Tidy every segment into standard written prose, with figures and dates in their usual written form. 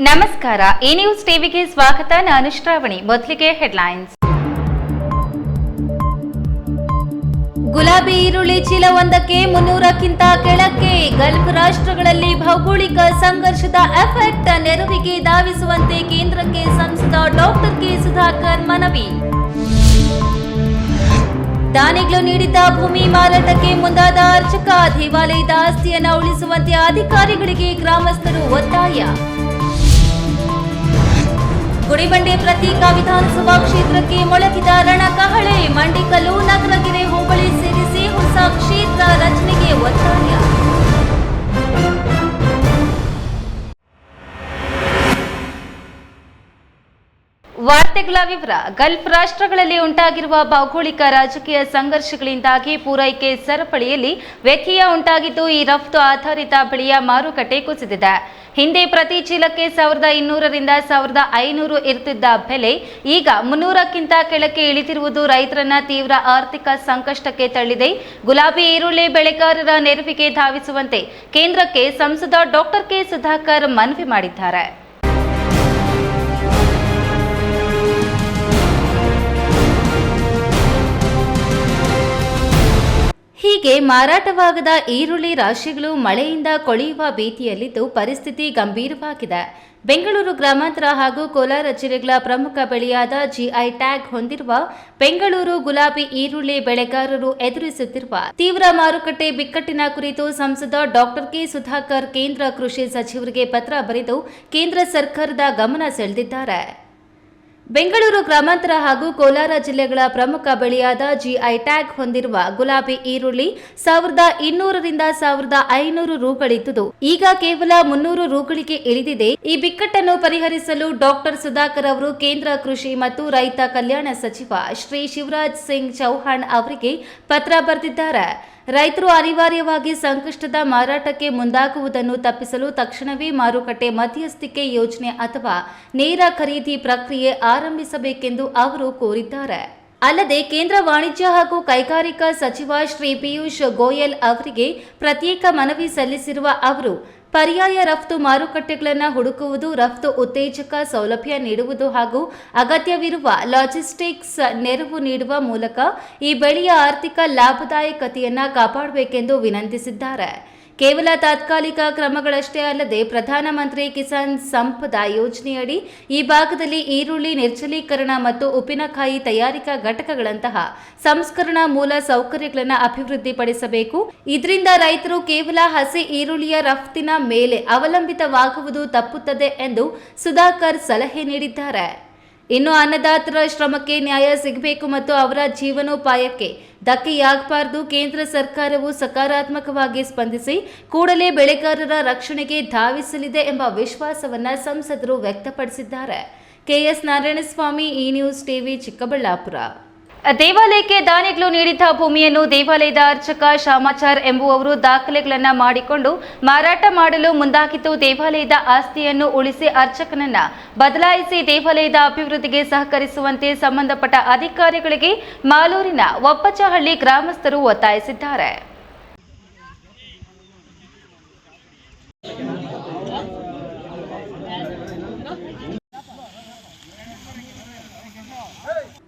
ನಮಸ್ಕಾರ. ಈ ನ್ಯೂಸ್ ಟಿವಿಗೆ ಸ್ವಾಗತ. ನಾನು ಶ್ರಾವಣಿ. ಮೊದಲಿಗೆ ಹೆಡ್ಲೈನ್ಸ್. ಗುಲಾಬಿ ಈರುಳ್ಳಿ ಚೀಲವೊಂದಕ್ಕೆ 300ಕ್ಕಿಂತ ಕೆಳಕ್ಕೆ. ಗಲ್ಫ್ ರಾಷ್ಟ್ರಗಳಲ್ಲಿ ಭೌಗೋಳಿಕ ಸಂಘರ್ಷದ ಎಫೆಕ್ಟ್. ನೆರವಿಗೆ ಧಾವಿಸುವಂತೆ ಕೇಂದ್ರಕ್ಕೆ ಸಂಸದ ಡಾಕ್ಟರ್ ಕೆ ಸುಧಾಕರ್ ಮನವಿ. ದಾನಿಗಳು ನೀಡಿದ್ದ ಭೂಮಿ ಮಾರಾಟಕ್ಕೆ ಮುಂದಾದ ಅರ್ಚಕ. ದೇವಾಲಯದ ಆಸ್ತಿಯನ್ನು ಉಳಿಸುವಂತೆ ಅಧಿಕಾರಿಗಳಿಗೆ ಗ್ರಾಮಸ್ಥರು ಒತ್ತಾಯ. ಗುಡಿಬಂಡೆ ಪ್ರತೀಕ ವಿಧಾನಸಭಾ ಕ್ಷೇತ್ರಕ್ಕೆ ಮೊಳಗಿದ ರಣಕಹಳೆ. ಮಂಡಿಕಲ್ಲು, ನಗರಗೆರೆ ಹೋಬಳಿ ಸೇರಿಸಿ ಹೊಸ ಕ್ಷೇತ್ರ ರಚನೆಗೆ ಒತ್ತಾಯ. ವಾರ್ತೆಗಳ ವಿವರ. ಗಲ್ಫ್ ರಾಷ್ಟ್ರಗಳಲ್ಲಿ ಉಂಟಾಗಿರುವ ಭೌಗೋಳಿಕ ರಾಜಕೀಯ ಸಂಘರ್ಷಗಳಿಂದಾಗಿ ಪೂರೈಕೆ ಸರಪಳಿಯಲ್ಲಿ ವ್ಯತ್ಯಯ ಉಂಟಾಗಿದ್ದು, ಈ ರಫ್ತು ಆಧಾರಿತ ಬೆಳೆಯ ಮಾರುಕಟ್ಟೆ ಕುಸಿದಿದೆ. ಹಿಂದೆ ಪ್ರತಿ ಚೀಲಕ್ಕೆ 1200ರಿಂದ 1500 ಇರುತ್ತಿದ್ದ ಬೆಲೆ ಈಗ 300ಕ್ಕಿಂತ ಕೆಳಕ್ಕೆ ಇಳಿದಿರುವುದು ರೈತರನ್ನ ತೀವ್ರ ಆರ್ಥಿಕ ಸಂಕಷ್ಟಕ್ಕೆ ತಳ್ಳಿದೆ. ಗುಲಾಬಿ ಈರುಳ್ಳಿ ಬೆಳೆಗಾರರ ನೆರವಿಗೆ ಧಾವಿಸುವಂತೆ ಕೇಂದ್ರಕ್ಕೆ ಸಂಸದ ಡಾಕ್ಟರ್ ಕೆ ಸುಧಾಕರ್ ಮನವಿ ಮಾಡಿದ್ದಾರೆ. ಹೀಗೆ ಮಾರಾಟವಾಗದ ಈರುಳ್ಳಿ ರಾಶಿಗಳು ಮಳೆಯಿಂದ ಕೊಳೆಯುವ ಭೀತಿಯಲ್ಲಿದ್ದು ಪರಿಸ್ಥಿತಿ ಗಂಭೀರವಾಗಿದೆ. ಬೆಂಗಳೂರು ಗ್ರಾಮಾಂತರ ಹಾಗೂ ಕೋಲಾರ ಜಿಲ್ಲೆಗಳ ಪ್ರಮುಖ ಬೆಳೆಯಾದ ಜಿಐ ಟ್ಯಾಗ್ ಹೊಂದಿರುವ ಬೆಂಗಳೂರು ಗುಲಾಬಿ ಈರುಳ್ಳಿ ಬೆಳೆಗಾರರು ಎದುರಿಸುತ್ತಿರುವ ತೀವ್ರ ಮಾರುಕಟ್ಟೆ ಬಿಕ್ಕಟ್ಟಿನ ಕುರಿತು ಸಂಸದ ಡಾಕ್ಟರ್ ಕೆ ಸುಧಾಕರ್ ಕೇಂದ್ರ ಕೃಷಿ ಸಚಿವರಿಗೆ ಪತ್ರ ಬರೆದು ಕೇಂದ್ರ ಸರ್ಕಾರದ ಗಮನ ಸೆಳೆದಿದ್ದಾರೆ. ಬೆಂಗಳೂರು ಗ್ರಾಮಾಂತರ ಹಾಗೂ ಕೋಲಾರ ಜಿಲ್ಲೆಗಳ ಪ್ರಮುಖ ಬೆಳೆಯಾದ ಜಿಐ ಟ್ಯಾಗ್ ಹೊಂದಿರುವ ಗುಲಾಬಿ ಈರುಳ್ಳಿ 1200ರಿಂದ 1500 ರೂಗಳಿದ್ದುದು ಈಗ ಕೇವಲ 300 ರೂಗಳಿಗೆ ಇಳಿದಿದೆ. ಈ ಬಿಕ್ಕಟ್ಟನ್ನು ಪರಿಹರಿಸಲು ಡಾಕ್ಟರ್ ಸುಧಾಕರ್ ಅವರು ಕೇಂದ್ರ ಕೃಷಿ ಮತ್ತು ರೈತ ಕಲ್ಯಾಣ ಸಚಿವ ಶ್ರೀ ಶಿವರಾಜ್ ಸಿಂಗ್ ಚೌಹಾಣ್ ಅವರಿಗೆ ಪತ್ರ ಬರೆದಿದ್ದಾರೆ. ರೈತರು ಅನಿವಾರ್ಯವಾಗಿ ಸಂಕಷ್ಟದ ಮಾರಾಟಕ್ಕೆ ಮುಂದಾಗುವುದನ್ನು ತಪ್ಪಿಸಲು ತಕ್ಷಣವೇ ಮಾರುಕಟ್ಟೆ ಮಧ್ಯಸ್ಥಿಕೆ ಯೋಜನೆ ಅಥವಾ ನೇರ ಖರೀದಿ ಪ್ರಕ್ರಿಯೆ ಆರಂಭಿಸಬೇಕೆಂದು ಅವರು ಕೋರಿದ್ದಾರೆ. ಅಲ್ಲದೆ ಕೇಂದ್ರ ವಾಣಿಜ್ಯ ಹಾಗೂ ಕೈಗಾರಿಕಾ ಸಚಿವ ಶ್ರೀ ಪಿಯೂಷ್ ಗೋಯಲ್ ಅವರಿಗೆ ಪ್ರತ್ಯೇಕ ಮನವಿ ಸಲ್ಲಿಸಿರುವ ಅವರು ಪರ್ಯಾಯ ರಫ್ತು ಮಾರುಕಟ್ಟೆಗಳನ್ನು ಹುಡುಕುವುದು, ರಫ್ತು ಉತ್ತೇಜಕ ಸೌಲಭ್ಯ ನೀಡುವುದು ಹಾಗೂ ಅಗತ್ಯವಿರುವ ಲಾಜಿಸ್ಟಿಕ್ಸ್ ನೆರವು ನೀಡುವ ಮೂಲಕ ಈ ಬೆಳೆಯ ಆರ್ಥಿಕ ಲಾಭದಾಯಕತೆಯನ್ನು ಕಾಪಾಡಬೇಕೆಂದು ವಿನಂತಿಸಿದ್ದಾರೆ. ಕೇವಲ ತಾತ್ಕಾಲಿಕ ಕ್ರಮಗಳಷ್ಟೇ ಅಲ್ಲದೆ ಪ್ರಧಾನಮಂತ್ರಿ ಕಿಸಾನ್ ಸಂಪದ ಯೋಜನೆಯಡಿ ಈ ಭಾಗದಲ್ಲಿ ಈರುಳ್ಳಿ ನಿರ್ಜಲೀಕರಣ ಮತ್ತು ಉಪ್ಪಿನಕಾಯಿ ತಯಾರಿಕಾ ಘಟಕಗಳಂತಹ ಸಂಸ್ಕರಣಾ ಮೂಲ ಸೌಕರ್ಯಗಳನ್ನು ಅಭಿವೃದ್ಧಿಪಡಿಸಬೇಕು. ಇದರಿಂದ ರೈತರು ಕೇವಲ ಹಸಿ ಈರುಳ್ಳಿಯ ರಫ್ತಿನ ಮೇಲೆ ಅವಲಂಬಿತವಾಗುವುದು ತಪ್ಪುತ್ತದೆ ಎಂದು ಸುಧಾಕರ್ ಸಲಹೆ ನೀಡಿದ್ದಾರೆ. ಇನ್ನು ಅನ್ನದಾತರ ಶ್ರಮಕ್ಕೆ ನ್ಯಾಯ ಸಿಗಬೇಕು ಮತ್ತು ಅವರ ಜೀವನೋಪಾಯಕ್ಕೆ ಧಕ್ಕೆಯಾಗಬಾರದು. ಕೇಂದ್ರ ಸರ್ಕಾರವು ಸಕಾರಾತ್ಮಕವಾಗಿ ಸ್ಪಂದಿಸಿ ಕೂಡಲೇ ಬೆಳೆಗಾರರ ರಕ್ಷಣೆಗೆ ಧಾವಿಸಲಿದೆ ಎಂಬ ವಿಶ್ವಾಸವನ್ನ ಸಂಸದರು ವ್ಯಕ್ತಪಡಿಸಿದ್ದಾರೆ. ಕೆಎಸ್ ನಾರಾಯಣಸ್ವಾಮಿ, ಈ ನ್ಯೂಸ್ ಟಿವಿ, ಚಿಕ್ಕಬಳ್ಳಾಪುರ. ದೇವಾಲಯಕ್ಕೆ ದಾನಿಗಳು ನೀಡಿದ್ದ ಭೂಮಿಯನ್ನು ದೇವಾಲಯದ ಅರ್ಚಕ ಶಾಮಾಚಾರ್ ಎಂಬುವವರು ದಾಖಲೆಗಳನ್ನು ಮಾಡಿಕೊಂಡು ಮಾರಾಟ ಮಾಡಲು ಮುಂದಾಗಿದ್ದು, ದೇವಾಲಯದ ಆಸ್ತಿಯನ್ನು ಉಳಿಸಿ ಅರ್ಚಕನನ್ನ ಬದಲಾಯಿಸಿ ದೇವಾಲಯದ ಅಭಿವೃದ್ಧಿಗೆ ಸಹಕರಿಸುವಂತೆ ಸಂಬಂಧಪಟ್ಟ ಅಧಿಕಾರಿಗಳಿಗೆ ಮಾಲೂರಿನ ಒಪ್ಪಚಹಳ್ಳಿ ಗ್ರಾಮಸ್ಥರು ಒತ್ತಾಯಿಸಿದ್ದಾರೆ.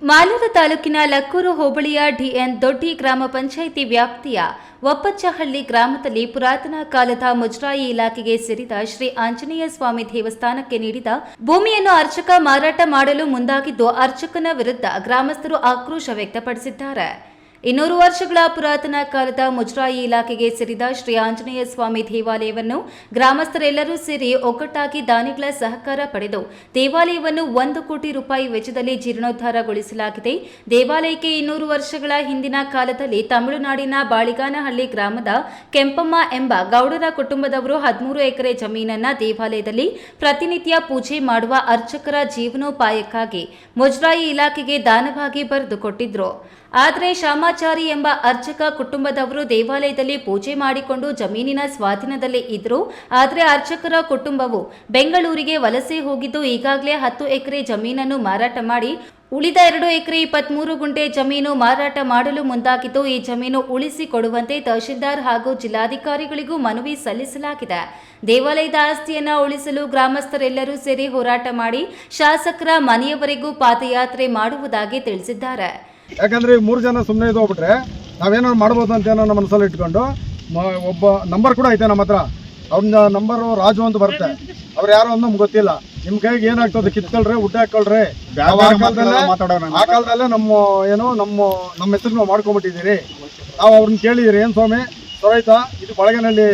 ಮಾಲೂರು ತಾಲೂಕಿನ ಲಕ್ಕೂರು ಹೋಬಳಿಯ ಡಿಎನ್ ದೊಡ್ಡಿ ಗ್ರಾಮ ಪಂಚಾಯಿತಿ ವ್ಯಾಪ್ತಿಯ ಒಪ್ಪಚಹಳ್ಳಿ ಗ್ರಾಮದಲ್ಲಿ ಪುರಾತನ ಕಾಲದ ಮುಜರಾಯಿ ಇಲಾಖೆಗೆ ಸೇರಿದ ಶ್ರೀ ಆಂಜನೇಯ ಸ್ವಾಮಿ ದೇವಸ್ಥಾನಕ್ಕೆ ನೀಡಿದ ಭೂಮಿಯನ್ನು ಅರ್ಚಕ ಮಾರಾಟ ಮಾಡಲು ಮುಂದಾಗಿದ್ದು, ಅರ್ಚಕನ ವಿರುದ್ಧ ಗ್ರಾಮಸ್ಥರು ಆಕ್ರೋಶ ವ್ಯಕ್ತಪಡಿಸಿದ್ದಾರೆ. 200 ವರ್ಷಗಳ ಪುರಾತನ ಕಾಲದ ಮುಜರಾಯಿ ಇಲಾಖೆಗೆ ಸೇರಿದ ಶ್ರೀ ಆಂಜನೇಯ ಸ್ವಾಮಿ ದೇವಾಲಯವನ್ನು ಗ್ರಾಮಸ್ಥರೆಲ್ಲರೂ ಸೇರಿ ಒಗ್ಗಟ್ಟಾಗಿ ದಾನಿಗಳ ಸಹಕಾರ ಪಡೆದು ದೇವಾಲಯವನ್ನು 1 ಕೋಟಿ ರೂಪಾಯಿ ವೆಚ್ಚದಲ್ಲಿ ಜೀರ್ಣೋದ್ಧಾರಗೊಳಿಸಲಾಗಿದೆ. ದೇವಾಲಯಕ್ಕೆ 200 ವರ್ಷಗಳ ಹಿಂದಿನ ಕಾಲದಲ್ಲಿ ತಮಿಳುನಾಡಿನ ಬಾಳಿಗಾನಹಳ್ಳಿ ಗ್ರಾಮದ ಕೆಂಪಮ್ಮ ಎಂಬ ಗೌಡರ ಕುಟುಂಬದವರು 13 ಎಕರೆ ಜಮೀನನ್ನ ದೇವಾಲಯದಲ್ಲಿ ಪ್ರತಿನಿತ್ಯ ಪೂಜೆ ಮಾಡುವ ಅರ್ಚಕರ ಜೀವನೋಪಾಯಕ್ಕಾಗಿ ಮುಜರಾಯಿ ಇಲಾಖೆಗೆ ದಾನವಾಗಿ ಬರೆದುಕೊಟ್ಟಿದ್ರು. ಆದರೆ ಶಾಮಾಚಾರಿ ಎಂಬ ಅರ್ಚಕ ಕುಟುಂಬದವರು ದೇವಾಲಯದಲ್ಲಿ ಪೂಜೆ ಮಾಡಿಕೊಂಡು ಜಮೀನಿನ ಸ್ವಾಧೀನದಲ್ಲೇ ಇದ್ರು. ಆದರೆ ಅರ್ಚಕರ ಕುಟುಂಬವು ಬೆಂಗಳೂರಿಗೆ ವಲಸೆ ಹೋಗಿದ್ದು ಈಗಾಗಲೇ 10 ಎಕರೆ ಜಮೀನನ್ನು ಮಾರಾಟ ಮಾಡಿ ಉಳಿದ 2 ಎಕರೆ 23 ಗುಂಟೆ ಜಮೀನು ಮಾರಾಟ ಮಾಡಲು ಮುಂದಾಗಿದ್ದು, ಈ ಜಮೀನು ಉಳಿಸಿಕೊಡುವಂತೆ ತಹಶೀಲ್ದಾರ್ ಹಾಗೂ ಜಿಲ್ಲಾಧಿಕಾರಿಗಳಿಗೂ ಮನವಿ ಸಲ್ಲಿಸಲಾಗಿದೆ. ದೇವಾಲಯದ ಆಸ್ತಿಯನ್ನು ಉಳಿಸಲು ಗ್ರಾಮಸ್ಥರೆಲ್ಲರೂ ಸೇರಿ ಹೋರಾಟ ಮಾಡಿ ಶಾಸಕರ ಮನೆಯವರೆಗೂ ಪಾದಯಾತ್ರೆ ಮಾಡುವುದಾಗಿ ತಿಳಿಸಿದ್ದಾರೆ. ಯಾಕಂದ್ರೆ 3 ಜನ ಸುಮ್ಮನೆ ಇದು ಹೋಗ್ಬಿಟ್ರೆ ನಾವೇನಾದ್ರು ಮಾಡ್ಬೋದು ಅಂತ ಏನೋ ನಮ್ಮ ಮನಸ್ಸಲ್ಲಿ ಇಟ್ಕೊಂಡು ಒಬ್ಬ ನಂಬರ್ ಕೂಡ ಐತೆ ನಮ್ಮ ಹತ್ರ. ಅವ್ನ ನಂಬರು ರಾಜು ಅಂತ ಬರುತ್ತೆ. ಅವ್ರು ಯಾರು ಅಂತ ನಮ್ಗೆ ಗೊತ್ತಿಲ್ಲ. ನಿಮ್ ಕೈಗೆ ಏನಾಗ್ತದೆ ಕಿತ್ಕೊಳ್ರಿ, ಊಟ ಹಾಕೊಳ್ರಿ. ಆ ಕಾಲದಲ್ಲೇ ನಮ್ಮ ಹೆಸರು ನಾವು ಮಾಡ್ಕೊಂಡ್ಬಿಟ್ಟಿದ್ದೀರಿ. ನಾವು ಅವ್ರನ್ನ ಕೇಳಿದಿರಿ, ಏನ್ ಸ್ವಾಮಿ ಸೊರೈತಾ ಇದು ಬಳಗನಲ್ಲಿ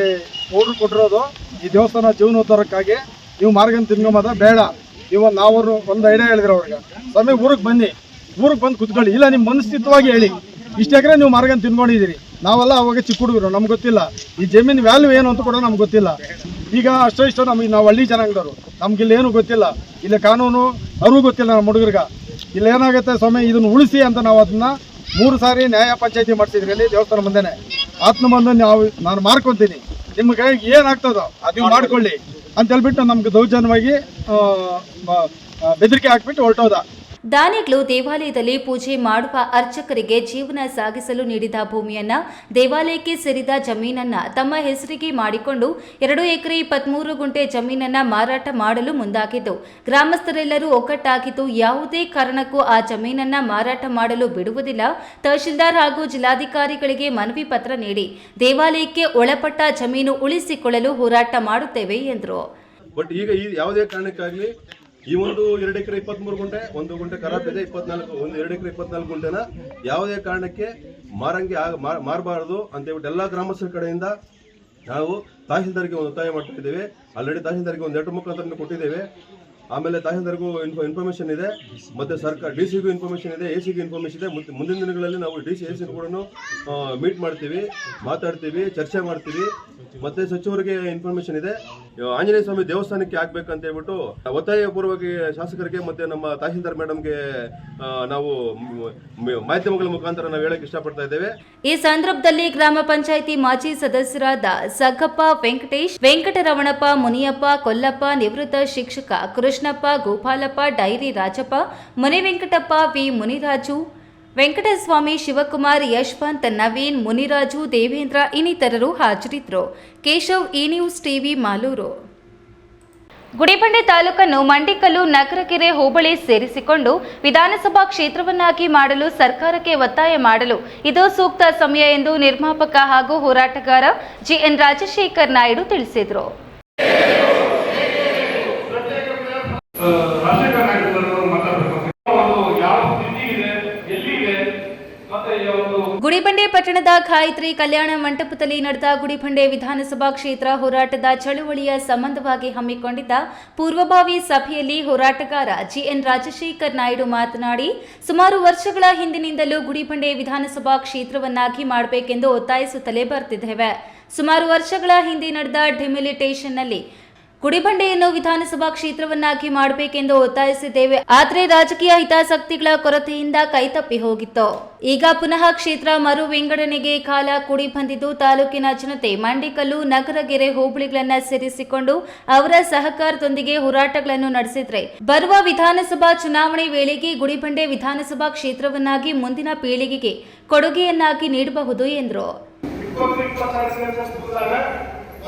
ಓರ್ಡ್ರ್ ಕೊಟ್ಟಿರೋದು ಈ ದೇವಸ್ಥಾನ ಜೀವನೋದ್ಧಾರಕ್ಕಾಗಿ, ನೀವು ಮಾರ್ಗನ್ ತಿನ್ಕೊಂಬದ ಬೇಡ. ನಾವು ಒಂದು ಐಡಿಯಾ ಹೇಳಿದ್ರು ಅವ್ರಿಗೆ, ಸ್ವಾಮಿ ಊರಿಗೆ ಬಂದು ಕುತ್ಕೊಳ್ಳಿ, ಇಲ್ಲ ನಿಮ್ಮ ಮನಸ್ಥಿತವಾಗಿ ಹೇಳಿ ಇಷ್ಟು ಎಕರೆ ನೀವು ಮಾರ್ಗನ್ ತಿನ್ಕೊಂಡಿದ್ದೀರಿ. ನಾವೆಲ್ಲ ಅವಾಗ ಚಿಕ್ಕ ಹುಡುಗರು, ನಮ್ಗೆ ಗೊತ್ತಿಲ್ಲ ಈ ಜಮೀನು ವ್ಯಾಲ್ಯೂ ಏನು ಅಂತ ಕೂಡ ನಮ್ಗೆ ಗೊತ್ತಿಲ್ಲ. ಈಗ ಅಷ್ಟೋ ನಾವು ಹಳ್ಳಿ ಜನಾಂಗದವರು, ನಮ್ಗಿಲ್ಲಿ ಏನು ಗೊತ್ತಿಲ್ಲ, ಇಲ್ಲಿ ಕಾನೂನು ಅವ್ರಿಗೂ ಗೊತ್ತಿಲ್ಲ. ನಮ್ಮ ಹುಡುಗರಿಗೆ ಇಲ್ಲಿ ಏನಾಗುತ್ತೆ ಸ್ವಾಮಿ ಇದನ್ನು ಉಳಿಸಿ ಅಂತ ನಾವು ಅದನ್ನ 3 ಸಾರಿ ನ್ಯಾಯ ಪಂಚಾಯತಿ ಮಾಡಿಸಿದ್ರಿ ಅಲ್ಲಿ ದೇವಸ್ಥಾನ ಮುಂದೆನೆ. ಆತ್ಮ ಬಂದು ನಾನು ಮಾರ್ಕೊತೀನಿ, ನಿಮ್ಮ ಕೈಗೆ ಏನಾಗ್ತದೋ ಅದು ಮಾಡ್ಕೊಳ್ಳಿ ಅಂತ ಹೇಳ್ಬಿಟ್ಟು ನಮ್ಗೆ ದೌರ್ಜನ್ಯವಾಗಿ ಬೆದರಿಕೆ ಹಾಕ್ಬಿಟ್ಟು ಹೊರಟೋದ. ದಾನಿಗಳು ದೇವಾಲಯದಲ್ಲಿ ಪೂಜೆ ಮಾಡುವ ಅರ್ಚಕರಿಗೆ ಜೀವನ ಸಾಗಿಸಲು ನೀಡಿದ ಭೂಮಿಯನ್ನ, ದೇವಾಲಯಕ್ಕೆ ಸೇರಿದ ಜಮೀನನ್ನ ತಮ್ಮ ಹೆಸರಿಗೆ ಮಾಡಿಕೊಂಡು 2 ಎಕರೆ 23 ಗುಂಟೆ ಜಮೀನನ್ನ ಮಾರಾಟ ಮಾಡಲು ಮುಂದಾಗಿದ್ದು, ಗ್ರಾಮಸ್ಥರೆಲ್ಲರೂ ಒಗ್ಗಟ್ಟಾಗಿದ್ದು ಯಾವುದೇ ಕಾರಣಕ್ಕೂ ಆ ಜಮೀನನ್ನ ಮಾರಾಟ ಮಾಡಲು ಬಿಡುವುದಿಲ್ಲ. ತಹಶೀಲ್ದಾರ್ ಹಾಗೂ ಜಿಲ್ಲಾಧಿಕಾರಿಗಳಿಗೆ ಮನವಿ ಪತ್ರ ನೀಡಿ ದೇವಾಲಯಕ್ಕೆ ಒಳಪಟ್ಟ ಜಮೀನು ಉಳಿಸಿಕೊಳ್ಳಲು ಹೋರಾಟ ಮಾಡುತ್ತೇವೆ ಎಂದರು. ಬಟ್ ಈಗ ಯಾವುದೇ ಕಾರಣಕ್ಕಾಗಲಿ ಈ ಒಂದು 2 ಎಕರೆ 23 ಗುಂಟೆ, 1 ಗುಂಟೆ ಖರಾಬ್ ಇದೆ, 2 ಎಕರೆ 24 ಗುಂಟೆನ ಯಾವುದೇ ಕಾರಣಕ್ಕೆ ಮಾರಬಾರದು ಅಂತ ಹೇಳ್ಬಿಟ್ಟು ಎಲ್ಲ ಗ್ರಾಮಸ್ಥರ ಕಡೆಯಿಂದ ನಾವು ತಹಶೀಲ್ದಾರ್ಗೆ ಒಂದು ಒತ್ತಾಯ ಮಾಡ್ತಾ ಇದ್ದೇವೆ. ಆಲ್ರೆಡಿ ತಹಶೀಲ್ದಾರ್ಗೆ ಒಂದು ಲೆಟರ್ ಮುಖಾಂತರ ಕೊಟ್ಟಿದ್ದೇವೆ. ಆಮೇಲೆ ತಹಶೀಲ್ದಾರ್ಗೂ ಇನ್ಫಾರ್ಮೇಷನ್ ಇದೆ, ಮತ್ತೆ ಸರ್ಕಾರ DC-ಗೂ ಇನ್ಫಾರ್ಮೇಷನ್ ಇದೆ, AC-ಗೂ ಇನ್ಫಾರ್ಮೇಷನ್ ಇದೆ. ಮುಂದಿನ ದಿನಗಳಲ್ಲಿ ನಾವು DC AC ಕೂಡ ಮೀಟ್ ಮಾಡ್ತೀವಿ, ಮಾತಾಡ್ತೀವಿ, ಚರ್ಚೆ ಮಾಡ್ತೀವಿ. ಮತ್ತೆ ಸಚಿವರಿಗೆ ಇನ್ಫಾರ್ಮೇಷನ್ ಇದೆ. ಆಂಜನೇಯ ಸ್ವಾಮಿ ದೇವಸ್ಥಾನಕ್ಕೆ ಆಗ್ಬೇಕಂತ ಹೇಳ್ಬಿಟ್ಟು ಒತ್ತಾಯಪೂರ್ವಕ ಶಾಸಕರಿಗೆ ಮತ್ತೆ ನಮ್ಮ ತಹಶೀಲ್ದಾರ್ ಮೇಡಮ್ಗೆ ನಾವು ಮಾಧ್ಯಮಗಳ ಮುಖಾಂತರ ನಾವು ಹೇಳಕ್ ಇಷ್ಟಪಡ್ತಾ ಇದ್ದೇವೆ. ಈ ಸಂದರ್ಭದಲ್ಲಿ ಗ್ರಾಮ ಪಂಚಾಯಿತಿ ಮಾಜಿ ಸದಸ್ಯರಾದ ಸಗ್ಗಪ್ಪ ವೆಂಕಟೇಶ್, ವೆಂಕಟರಮಣಪ್ಪ, ಮುನಿಯಪ್ಪ, ಕೊಲ್ಲಪ್ಪ, ನಿವೃತ್ತ ಶಿಕ್ಷಕ ಕೃಷ್ಣಪ್ಪ, ಗೋಪಾಲಪ್ಪ, ಡೈರಿ ರಾಜಪ್ಪ, ಮುನಿವೆಂಕಟಪ್ಪ, ವಿ ಮುನಿರಾಜು, ವೆಂಕಟಸ್ವಾಮಿ, ಶಿವಕುಮಾರ್, ಯಶವಂತ್, ನವೀನ್, ಮುನಿರಾಜು, ದೇವೇಂದ್ರ ಇನ್ನಿತರರು ಹಾಜರಿದ್ದರು. ಕೇಶವ್, ಈ ನ್ಯೂಸ್ ಟಿವಿ, ಮಾಲೂರು. ಗುಡಿಬಂಡೆ ತಾಲೂಕನ್ನು ಮಂಡಿಕಲ್ಲು ನಗರಕೆರೆ ಹೋಬಳಿ ಸೇರಿಸಿಕೊಂಡು ವಿಧಾನಸಭಾ ಕ್ಷೇತ್ರವನ್ನಾಗಿ ಮಾಡಲು ಸರ್ಕಾರಕ್ಕೆ ಒತ್ತಾಯ ಮಾಡಲು ಇದು ಸೂಕ್ತ ಸಮಯ ಎಂದು ನಿರ್ಮಾಪಕ ಹಾಗೂ ಹೋರಾಟಗಾರ ಜಿಎನ್ ರಾಜಶೇಖರ್ ನಾಯ್ಡು ತಿಳಿಸಿದರು. ಗುಡಿಬಂಡೆ ಪಟ್ಟಣದ ಗಾಯತ್ರಿ ಕಲ್ಯಾಣ ಮಂಟಪದಲ್ಲಿ ನಡೆದ ಗುಡಿಬಂಡೆ ವಿಧಾನಸಭಾ ಕ್ಷೇತ್ರ ಹೋರಾಟದ ಚಳುವಳಿಯ ಸಂಬಂಧವಾಗಿ ಹಮ್ಮಿಕೊಂಡಿದ್ದ ಪೂರ್ವಭಾವಿ ಸಭೆಯಲ್ಲಿ ಹೋರಾಟಗಾರ ಜಿಎನ್ ರಾಜಶೇಖರ್ ನಾಯ್ಡು ಮಾತನಾಡಿ, ಸುಮಾರು ವರ್ಷಗಳ ಹಿಂದಿನಿಂದಲೂ ಗುಡಿಬಂಡೆ ವಿಧಾನಸಭಾ ಕ್ಷೇತ್ರವನ್ನಾಗಿ ಮಾಡಬೇಕೆಂದು ಒತ್ತಾಯಿಸುತ್ತಲೇ ಬರ್ತಿದ್ದೇವೆ. ಸುಮಾರು ವರ್ಷಗಳ ಹಿಂದೆ ನಡೆದ ಡಿಮಿಲಿಟೇಷನ್ನಲ್ಲಿ ಗುಡಿಬಂಡೆಯನ್ನು ವಿಧಾನಸಭಾ ಕ್ಷೇತ್ರವನ್ನಾಗಿ ಮಾಡಬೇಕೆಂದು ಒತ್ತಾಯಿಸಿದ್ದೇವೆ. ಆದರೆ ರಾಜಕೀಯ ಹಿತಾಸಕ್ತಿಗಳ ಕೊರತೆಯಿಂದ ಕೈತಪ್ಪಿ ಹೋಗಿತ್ತು. ಈಗ ಪುನಃ ಕ್ಷೇತ್ರ ಮರು ವಿಂಗಡಣೆಗೆ ಕಾಲ ಕೂಡಿ ಬಂದಿದ್ದು, ತಾಲೂಕಿನ ಜನತೆ ಮಂಡಿಕಲ್ಲು, ನಗರಗೆರೆ ಹೋಬಳಿಗಳನ್ನು ಸೇರಿಸಿಕೊಂಡು ಅವರ ಸಹಕಾರದೊಂದಿಗೆ ಹೋರಾಟಗಳನ್ನು ನಡೆಸಿದ್ರೆ ಬರುವ ವಿಧಾನಸಭಾ ಚುನಾವಣೆ ವೇಳೆಗೆ ಗುಡಿಬಂಡೆ ವಿಧಾನಸಭಾ ಕ್ಷೇತ್ರವನ್ನಾಗಿ ಮುಂದಿನ ಪೀಳಿಗೆಗೆ ಕೊಡುಗೆಯನ್ನಾಗಿ ನೀಡಬಹುದು ಎಂದರು.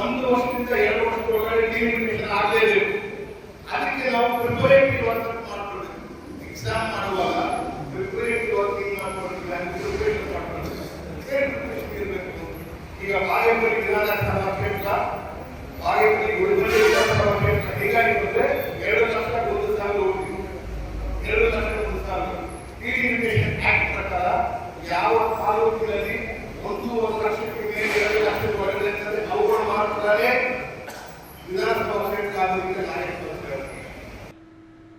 1 ವರ್ಷದಿಂದ 2 ವರ್ಷದೊಳಗಡೆ ಡಿಮಿಲಿಟೇಷನ್ ಆಗದೇ ಇರಬೇಕು. ಅದಕ್ಕೆ ನಾವು ಪ್ರಿಪರೇಟರಿ ವರ್ಕ್ ಮಾಡ್ಕೊಳ್ಬೇಕು. ಎಕ್ಸಾಮ್ ಮಾಡುವಾಗ ಪ್ರಿಪರೇಟರಿ ವರ್ಕಿಂಗ್ ಮಾಡ್ಕೊಳ್ಬೇಕು. ಈಗ ಬಾಗೇಪಲ್ಲಿ ವಿಧಾನಸಭಾ ಕ್ಷೇತ್ರ, ಬಾಗೇಪಲ್ಲಿ ಗುಡಿಬಂಡೆ ವಿಧಾನಸಭಾ ಕ್ಷೇತ್ರ ಹೇಗಾಗಿರುತ್ತೆ, 2 ಲಕ್ಷ 1 ಸಾವಿರ ಹೋಗ್ತೀವಿ, 2 ಲಕ್ಷ 1 ಸಾವಿರ. ಡಿಮಿಲಿಟೇಷನ್ ಆಕ್ಟ್ ಪ್ರಕಾರ ಯಾವ ತಾಲೂಕಿನಲ್ಲಿ 1 ವರ್ಷಕ್ಕೆ ಮೇಲೆ 2 ಲಕ್ಷದ ಒಳಗಡೆ ಅವುಗಳು ಮಾಡ್ತಾರೆ ವಿಧಾನಸಭಾ ಕ್ಷೇತ್ರ ಆಗೋದಕ್ಕೆ ನಾಯಕರು.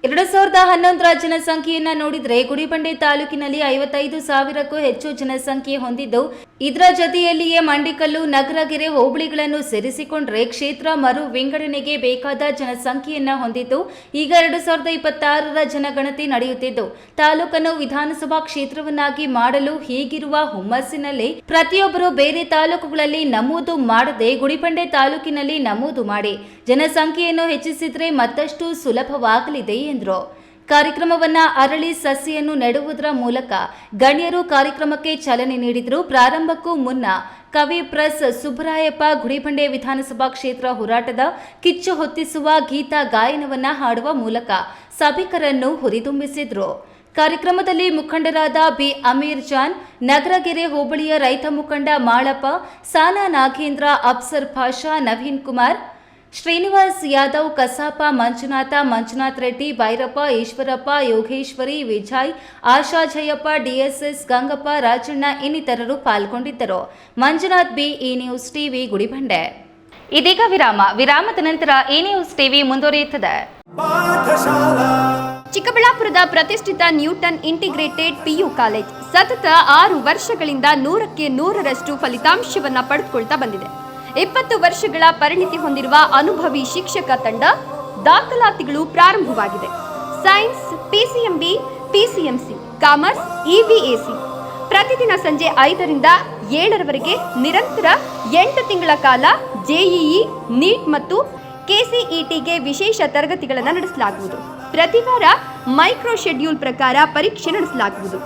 2011ರ ಜನಸಂಖ್ಯೆಯನ್ನ ನೋಡಿದ್ರೆ ಗುಡಿಬಂಡೆ ತಾಲೂಕಿನಲ್ಲಿ 55,000ಕ್ಕೂ ಹೆಚ್ಚು ಜನಸಂಖ್ಯೆ ಹೊಂದಿದ್ದು, ಇದರ ಜೊತೆಯಲ್ಲಿಯೇ ಮಂಡಿಕಲ್ಲು, ನಗರಗೆರೆ ಹೋಬಳಿಗಳನ್ನು ಸೇರಿಸಿಕೊಂಡ್ರೆ ಕ್ಷೇತ್ರ ಮರು ವಿಂಗಡಣೆಗೆ ಬೇಕಾದ ಜನಸಂಖ್ಯೆಯನ್ನ ಹೊಂದಿದ್ದು, ಈಗ 2026ರ ಜನಗಣತಿ ನಡೆಯುತ್ತಿದ್ದು, ತಾಲೂಕನ್ನು ವಿಧಾನಸಭಾ ಕ್ಷೇತ್ರವನ್ನಾಗಿ ಮಾಡಲು ಹೀಗಿರುವ ಹುಮ್ಮಸ್ಸಿನಲ್ಲಿ ಪ್ರತಿಯೊಬ್ಬರು ಬೇರೆ ತಾಲೂಕುಗಳಲ್ಲಿ ನಮೂದು ಮಾಡದೆ ಗುಡಿಬಂಡೆ ತಾಲೂಕಿನಲ್ಲಿ ನಮೂದು ಮಾಡಿ ಜನಸಂಖ್ಯೆಯನ್ನು ಹೆಚ್ಚಿಸಿದ್ರೆ ಮತ್ತಷ್ಟು ಸುಲಭವಾಗಲಿದೆ ಎಂದರು. ಕಾರ್ಯಕ್ರಮವನ್ನ ಅರಳಿ ಸಸಿಯನ್ನು ನೆಡುವುದರ ಮೂಲಕ ಗಣ್ಯರು ಕಾರ್ಯಕ್ರಮಕ್ಕೆ ಚಾಲನೆ ನೀಡಿದರು. ಪ್ರಾರಂಭಕ್ಕೂ ಮುನ್ನ ಕವಿ ಪ್ರೆಸ್ ಸುಬ್ಬರಾಯಪ್ಪ ಗುಡಿಬಂಡೆ ವಿಧಾನಸಭಾ ಕ್ಷೇತ್ರ ಹೋರಾಟದ ಕಿಚ್ಚು ಹೊತ್ತಿಸುವ ಗೀತ ಗಾಯನವನ್ನ ಹಾಡುವ ಮೂಲಕ ಸಭಿಕರನ್ನು ಹುರಿದುಂಬಿಸಿದ್ರು. ಕಾರ್ಯಕ್ರಮದಲ್ಲಿ ಮುಖಂಡರಾದ ಬಿ ಅಮೀರ್ ಜಾನ್, ನಗರಗೆರೆ ಹೋಬಳಿಯ ರೈತ ಮುಖಂಡ ಮಾಳಪ್ಪ, ಸಾನಾ ನಾಗೇಂದ್ರ, ಅಫ್ಸರ್ ಪಾಷಾ, ನವೀನ್ ಕುಮಾರ್, ಶ್ರೀನಿವಾಸ್ ಯಾದವ್, ಕಸಾಪ, ಮಂಜುನಾಥ್ ರೆಡ್ಡಿ, ಭೈರಪ್ಪ, ಈಶ್ವರಪ್ಪ, ಯೋಗೇಶ್ವರಿ, ವಿಜಯ್, ಆಶಾ ಜಯಪ್ಪ, ಡಿಎಸ್ಎಸ್ ಗಂಗಪ್ಪ, ರಾಜಣ್ಣ ಇನ್ನಿತರರು ಪಾಲ್ಗೊಂಡಿದ್ದರು. ಮಂಜುನಾಥ್ ಬಿ, ಈ ನ್ಯೂಸ್ ಟಿವಿ, ಗುಡಿಬಂಡೆ. ಇದೀಗ ವಿರಾಮದ ನಂತರ ಈ ನ್ಯೂಸ್ ಟಿವಿ ಮುಂದುವರಿಯುತ್ತದೆ. ಚಿಕ್ಕಬಳ್ಳಾಪುರದ ಪ್ರತಿಷ್ಠಿತ ನ್ಯೂಟನ್ ಇಂಟಿಗ್ರೇಟೆಡ್ ಪಿಯು ಕಾಲೇಜ್ ಸತತ 6 ವರ್ಷಗಳಿಂದ 100ಕ್ಕೆ 100ರಷ್ಟು ಫಲಿತಾಂಶವನ್ನು ಪಡೆದುಕೊಳ್ತಾ ಬಂದಿದೆ. 20 ವರ್ಷಗಳ ಪರಿಣಿತಿ ಹೊಂದಿರುವ ಅನುಭವಿ ಶಿಕ್ಷಕ ತಂಡ, ದಾಖಲಾತಿಗಳು ಪ್ರಾರಂಭವಾಗಿದೆ. ಸೈನ್ಸ್, ಪಿಸಿಎಂಬಿ, ಪಿಸಿಎಂಸಿ, ಕಾಮರ್ಸ್, ಇವಿಎಸಿ ಪ್ರತಿದಿನ ಸಂಜೆ 5ರಿಂದ 7ರವರೆಗೆ ನಿರಂತರ 8 ತಿಂಗಳ ಕಾಲ ಜೆಇಇ, ನೀಟ್ ಮತ್ತು ಕೆಸಿಇಟಿಗೆ ವಿಶೇಷ ತರಗತಿಗಳನ್ನು ನಡೆಸಲಾಗುವುದು. ಪ್ರತಿ ವಾರ ಮೈಕ್ರೋ ಶೆಡ್ಯೂಲ್ ಪ್ರಕಾರ ಪರೀಕ್ಷೆ ನಡೆಸಲಾಗುವುದು.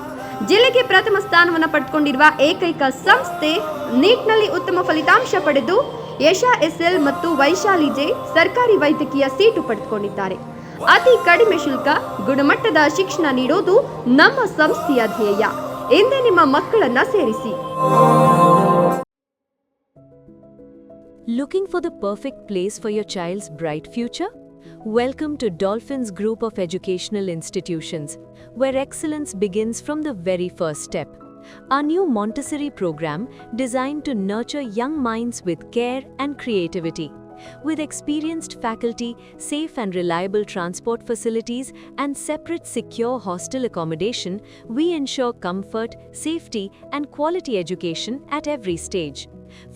ಜಿಲ್ಲೆಗೆ ಪ್ರಥಮ ಸ್ಥಾನವನ್ನು ಪಡೆದುಕೊಂಡಿರುವ ಏಕೈಕ ಸಂಸ್ಥೆ, ನೀಟ್ನಲ್ಲಿ ಉತ್ತಮ ಫಲಿತಾಂಶ ಪಡೆದು ಯಶಾ ಎಸ್ಎಲ್ ಮತ್ತು ವೈಶಾಲಿ ಜೆ ಸರ್ಕಾರಿ ವೈದ್ಯಕೀಯ ಸೀಟು ಪಡೆದುಕೊಂಡಿದ್ದಾರೆ. ಅತಿ ಕಡಿಮೆ ಶುಲ್ಕ, ಗುಣಮಟ್ಟದ ಶಿಕ್ಷಣ ನೀಡೋದು ನಮ್ಮ ಸಂಸ್ಥೆಯ ಧ್ಯೇಯ. ಎಂದೇ ನಿಮ್ಮ ಮಕ್ಕಳನ್ನ ಸೇರಿಸಿ. Looking for the perfect place for your child's bright future? Welcome to Dolphins Group of Educational Institutions, where excellence begins from the very first step. Our new Montessori program designed to nurture young minds with care and creativity. With experienced faculty, safe and reliable transport facilities, and separate secure hostel accommodation, we ensure comfort, safety, and quality education at every stage.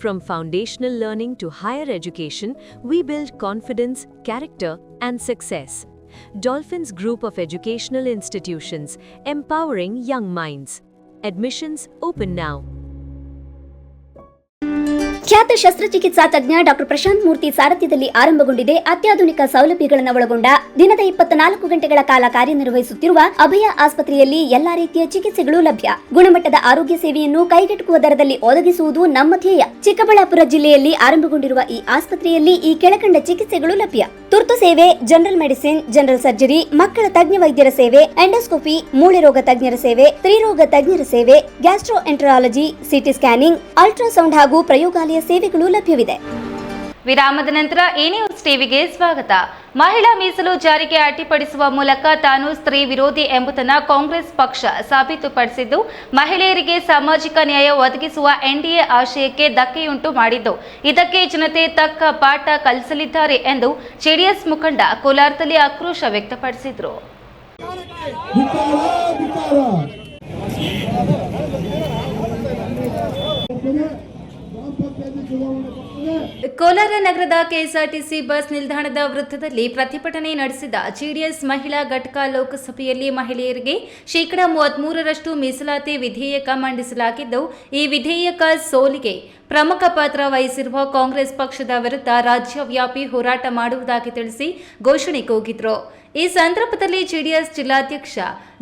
From foundational learning to higher education, we build confidence, character, and success. Dolphins Group of Educational Institutions, empowering young minds. Admissions open now. ಖ್ಯಾತ ಶಸ್ತ್ರಚಿಕಿತ್ಸಾ ತಜ್ಞ doctor Prashant ಮೂರ್ತಿ ಸಾರಥ್ಯದಲ್ಲಿ ಆರಂಭಗೊಂಡಿದೆ. ಅತ್ಯಾಧುನಿಕ ಸೌಲಭ್ಯಗಳನ್ನು ಒಳಗೊಂಡ ದಿನದ 24 ಗಂಟೆಗಳ ಕಾಲ ಕಾರ್ಯನಿರ್ವಹಿಸುತ್ತಿರುವ ಅಭಯ ಆಸ್ಪತ್ರೆಯಲ್ಲಿ ಎಲ್ಲಾ ರೀತಿಯ ಚಿಕಿತ್ಸೆಗಳು ಲಭ್ಯ. ಗುಣಮಟ್ಟದ ಆರೋಗ್ಯ ಸೇವೆಯನ್ನು ಕೈಗೆಟುಕುವ ದರದಲ್ಲಿ ಒದಗಿಸುವುದು ನಮ್ಮ ಧ್ಯೇಯ. ಚಿಕ್ಕಬಳ್ಳಾಪುರ ಜಿಲ್ಲೆಯಲ್ಲಿ ಆರಂಭಗೊಂಡಿರುವ ಈ ಆಸ್ಪತ್ರೆಯಲ್ಲಿ ಈ ಕೆಳಕಂಡ ಚಿಕಿತ್ಸೆಗಳು ಲಭ್ಯ: ತುರ್ತು ಸೇವೆ, ಜನರಲ್ ಮೆಡಿಸಿನ್, ಜನರಲ್ ಸರ್ಜರಿ, ಮಕ್ಕಳ ತಜ್ಞ ವೈದ್ಯರ ಸೇವೆ, ಎಂಡೋಸ್ಕೋಪಿ, ಮೂಳೆ ರೋಗ ತಜ್ಞರ ಸೇವೆ, ಸ್ತ್ರೀರೋಗ ತಜ್ಞರ ಸೇವೆ, gastro enterology, CT scanning, ultrasound ಹಾಗೂ ಪ್ರಯೋಗಾಲಯ ಸೇವೆಗಳು ಲಭ್ಯವಿದೆ. ವಿರಾಮದ ನಂತರ ಈ ನ್ಯೂಸ್ ಟಿವಿಗೆ ಸ್ವಾಗತ. ಮಹಿಳಾ ಮೀಸಲು ಜಾರಿಗೆ ಅಡ್ಡಿಪಡಿಸುವ ಮೂಲಕ ತಾನು ಸ್ತ್ರೀ ವಿರೋಧಿ ಎಂಬುದನ್ನು ಕಾಂಗ್ರೆಸ್ ಪಕ್ಷ ಸಾಬೀತುಪಡಿಸಿದ್ದು, ಮಹಿಳೆಯರಿಗೆ ಸಾಮಾಜಿಕ ನ್ಯಾಯ ಒದಗಿಸುವ ಎನ್ಡಿಎ ಆಶಯಕ್ಕೆ ಧಕ್ಕೆಯುಂಟು ಮಾಡಿದ್ದು, ಇದಕ್ಕೆ ಜನತೆ ತಕ್ಕ ಪಾಠ ಕಲಿಸಲಿದ್ದಾರೆ ಎಂದು ಜೆಡಿಎಸ್ ಮುಖಂಡ ಕೋಲಾರದಲ್ಲಿ ಆಕ್ರೋಶ ವ್ಯಕ್ತಪಡಿಸಿದರು. ಕೋಲಾರ ನಗರದ ಕೆಎಸ್ಆರ್ಟಿಸಿ ಬಸ್ ನಿಲ್ದಾಣದ ವೃತ್ತದಲ್ಲಿ ಪ್ರತಿಭಟನೆ ನಡೆಸಿದ ಜೆಡಿಎಸ್ ಮಹಿಳಾ ಘಟಕ ಲೋಕಸಭೆಯಲ್ಲಿ ಮಹಿಳೆಯರಿಗೆ 33% ಮೀಸಲಾತಿ ವಿಧೇಯಕ ಮಂಡಿಸಲಾಗಿದ್ದು, ಈ ವಿಧೇಯಕ ಸೋಲಿಗೆ ಪ್ರಮುಖ ಪಾತ್ರ ವಹಿಸಿರುವ ಕಾಂಗ್ರೆಸ್ ಪಕ್ಷದ ವಿರುದ್ಧ ರಾಜ್ಯವ್ಯಾಪಿ ಹೋರಾಟ ಮಾಡುವುದಾಗಿ ತಿಳಿಸಿ ಘೋಷಣೆ ಕೂಗಿದ್ರು. ಈ ಸಂದರ್ಭದಲ್ಲಿ ಜೆಡಿಎಸ್ ಜಿಲ್ಲಾಧ್ಯಕ್ಷ